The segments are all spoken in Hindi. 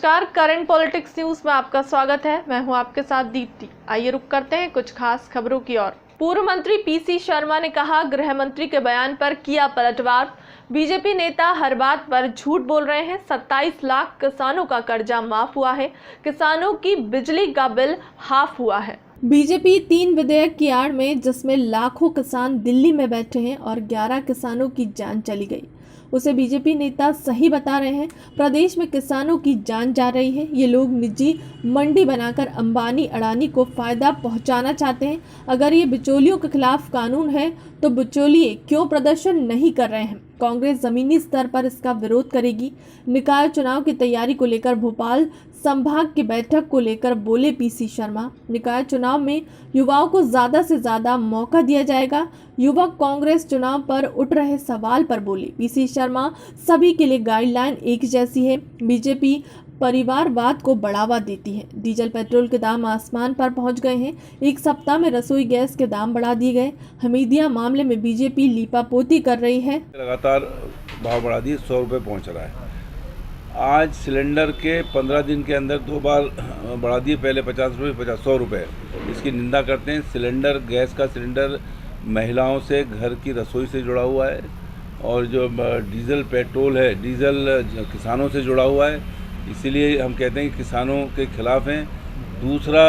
नमस्कार, करंट पॉलिटिक्स न्यूज में आपका स्वागत है। मैं हूं आपके साथ दीप्ति। आइए रुक करते हैं कुछ खास खबरों की ओर। पूर्व मंत्री पीसी शर्मा ने कहा, गृह मंत्री के बयान पर किया पलटवार। बीजेपी नेता हर बात पर झूठ बोल रहे हैं। 27 लाख किसानों का कर्जा माफ हुआ है। किसानों की बिजली का बिल हाफ हुआ है। बीजेपी 3 विधेयक की आड़ में, जिसमें लाखों किसान दिल्ली में बैठे हैं और 11 किसानों की जान चली गई, उसे बीजेपी नेता सही बता रहे हैं। प्रदेश में किसानों की जान जा रही है। ये लोग निजी मंडी बनाकर अंबानी अडानी को फायदा पहुंचाना चाहते हैं। अगर ये बिचौलियों के खिलाफ कानून है तो बिचौलिए क्यों प्रदर्शन नहीं कर रहे हैं? कांग्रेस जमीनी स्तर पर इसका विरोध करेगी। निकाय चुनाव की तैयारी को लेकर भोपाल संभाग की बैठक को लेकर बोले पीसी शर्मा। निकाय चुनाव में युवाओं को ज्यादा से ज्यादा मौका दिया जाएगा। युवक कांग्रेस चुनाव पर उठ रहे सवाल पर बोले पीसी शर्मा, सभी के लिए गाइडलाइन एक जैसी है। बीजेपी परिवारवाद को बढ़ावा देती है। डीजल पेट्रोल के दाम आसमान पर पहुंच गए हैं। एक सप्ताह में रसोई गैस के दाम बढ़ा दिए गए। हमीदिया मामले में बीजेपी लीपापोती कर रही है। लगातार भाव बढ़ा दिए, 100 रुपये पहुँच रहा है। आज सिलेंडर के 15 दिन के अंदर 2 बार बढ़ा दिए, पहले 50 रुपये 100 रुपये। इसकी निंदा करते हैं। सिलेंडर, गैस का सिलेंडर महिलाओं से, घर की रसोई से जुड़ा हुआ है, और जो डीजल पेट्रोल है, डीजल किसानों से जुड़ा हुआ है। इसीलिए हम कहते हैं कि किसानों के खिलाफ हैं। दूसरा,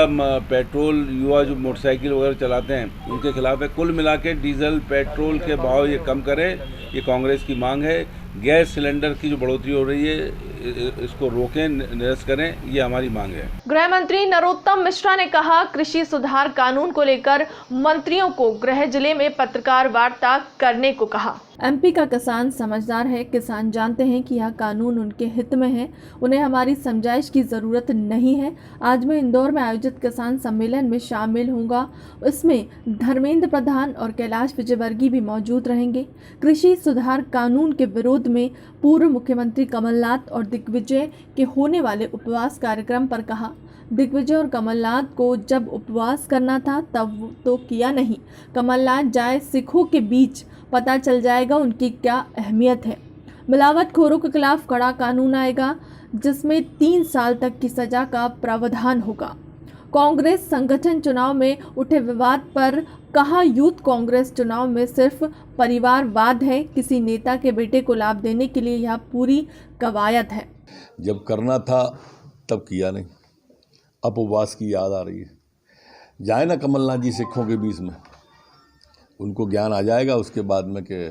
पेट्रोल, युवा जो मोटरसाइकिल वगैरह चलाते हैं उनके खिलाफ है। कुल मिला के डीजल पेट्रोल के भाव ये कम करें, ये कांग्रेस की मांग है। गैस सिलेंडर की जो बढ़ोतरी हो रही है इसको रोकें, निरस्त करें, ये हमारी मांग है। गृह मंत्री नरोत्तम मिश्रा ने कहा, कृषि सुधार कानून को लेकर मंत्रियों को गृह जिले में पत्रकार वार्ता करने को कहा। एमपी का किसान समझदार है। किसान जानते हैं कि यह कानून उनके हित में है। उन्हें हमारी समझाइश की जरूरत नहीं है। आज मैं इंदौर में आयोजित किसान सम्मेलन में शामिल होऊंगा। इसमें धर्मेंद्र प्रधान और कैलाश विजयवर्गीय भी मौजूद रहेंगे। कृषि सुधार कानून के विरोध में पूर्व मुख्यमंत्री कमलनाथ और दिग्विजय के होने वाले उपवास कार्यक्रम पर कहा। दिग्विजय और कमलनाथ को जब उपवास करना था तब तो किया नहीं। कमलनाथ जाए, सिखों के बीच पता चल जाएगा उनकी क्या अहमियत है। मिलावटखोरों के खिलाफ कड़ा कानून आएगा, जिसमें 3 साल तक की सजा का प्रावधान होगा। कांग्रेस संगठन चुनाव में उठे विवाद पर कहा, यूथ कांग्रेस चुनाव में सिर्फ परिवारवाद है। किसी नेता के बेटे को लाभ देने के लिए यह पूरी कवायद है। जब करना था तब किया नहीं, अब उपवास की याद आ रही है। जाए ना कमलनाथ जी सिखों के बीच में, उनको ज्ञान आ जाएगा उसके बाद में कि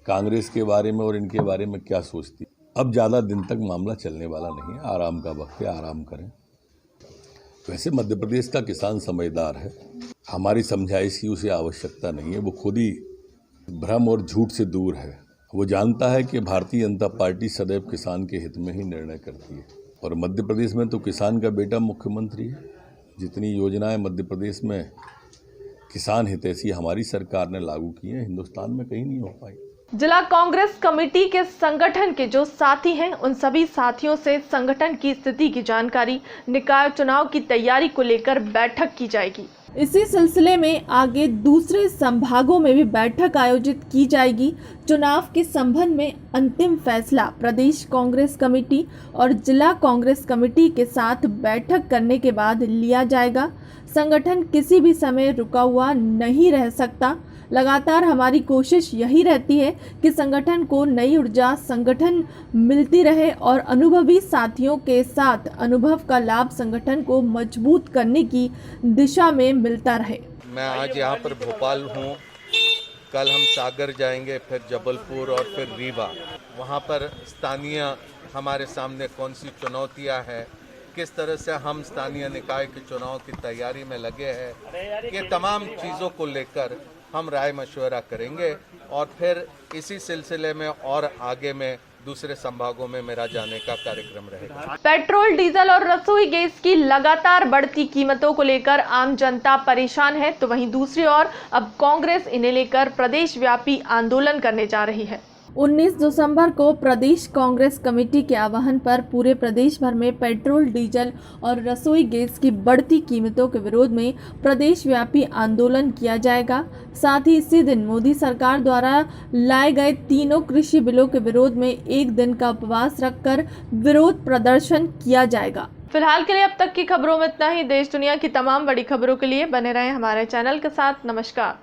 कांग्रेस के बारे में और इनके बारे में क्या सोचती। अब ज़्यादा दिन तक मामला चलने वाला नहीं है। आराम का वक्त है, आराम करें। वैसे मध्य प्रदेश का किसान समझदार है। हमारी समझाइश की उसे आवश्यकता नहीं है। वो खुद ही भ्रम और झूठ से दूर है। वो जानता है कि भारतीय जनता पार्टी सदैव किसान के हित में ही निर्णय करती है, और मध्य प्रदेश में तो किसान का बेटा मुख्यमंत्री है। जितनी योजनाएं मध्य प्रदेश में किसान हितैषी हमारी सरकार ने लागू की है, हिंदुस्तान में कहीं नहीं हो पाई। जिला कांग्रेस कमेटी के संगठन के जो साथी हैं, उन सभी साथियों से संगठन की स्थिति की जानकारी, निकाय चुनाव की तैयारी को लेकर बैठक की जाएगी। इसी सिलसिले में आगे दूसरे संभागों में भी बैठक आयोजित की जाएगी। चुनाव के संबंध में अंतिम फैसला प्रदेश कांग्रेस कमेटी और जिला कांग्रेस कमेटी के साथ बैठक करने के बाद लिया जाएगा। संगठन किसी भी समय रुका हुआ नहीं रह सकता। लगातार हमारी कोशिश यही रहती है कि संगठन को नई ऊर्जा संगठन मिलती रहे और अनुभवी साथियों के साथ अनुभव का लाभ संगठन को मजबूत करने की दिशा में मिलता रहे। मैं आज यहाँ पर भोपाल हूँ। कल हम सागर जाएंगे, फिर जबलपुर और फिर रीवा। वहाँ पर स्थानीय हमारे सामने कौन सी चुनौतियाँ हैं, किस तरह से हम स्थानीय निकाय के चुनाव की तैयारी में लगे हैं, ये तमाम चीज़ों को लेकर हम राय मशवरा करेंगे। और फिर इसी सिलसिले में और आगे में दूसरे संभागों में मेरा जाने का कार्यक्रम रहेगा। पेट्रोल, डीजल और रसोई गैस की लगातार बढ़ती कीमतों को लेकर आम जनता परेशान है, तो वहीं दूसरी ओर अब कांग्रेस इन्हें लेकर प्रदेश व्यापी आंदोलन करने जा रही है। 19 दिसंबर को प्रदेश कांग्रेस कमेटी के आह्वान पर पूरे प्रदेश भर में पेट्रोल, डीजल और रसोई गैस की बढ़ती कीमतों के विरोध में प्रदेश व्यापी आंदोलन किया जाएगा। साथ ही इसी दिन मोदी सरकार द्वारा लाए गए तीनों कृषि बिलों के विरोध में एक दिन का उपवास रखकर विरोध प्रदर्शन किया जाएगा। फिलहाल के लिए अब तक की खबरों में इतना ही। देश दुनिया की तमाम बड़ी खबरों के लिए बने रहें हमारे चैनल के साथ। नमस्कार।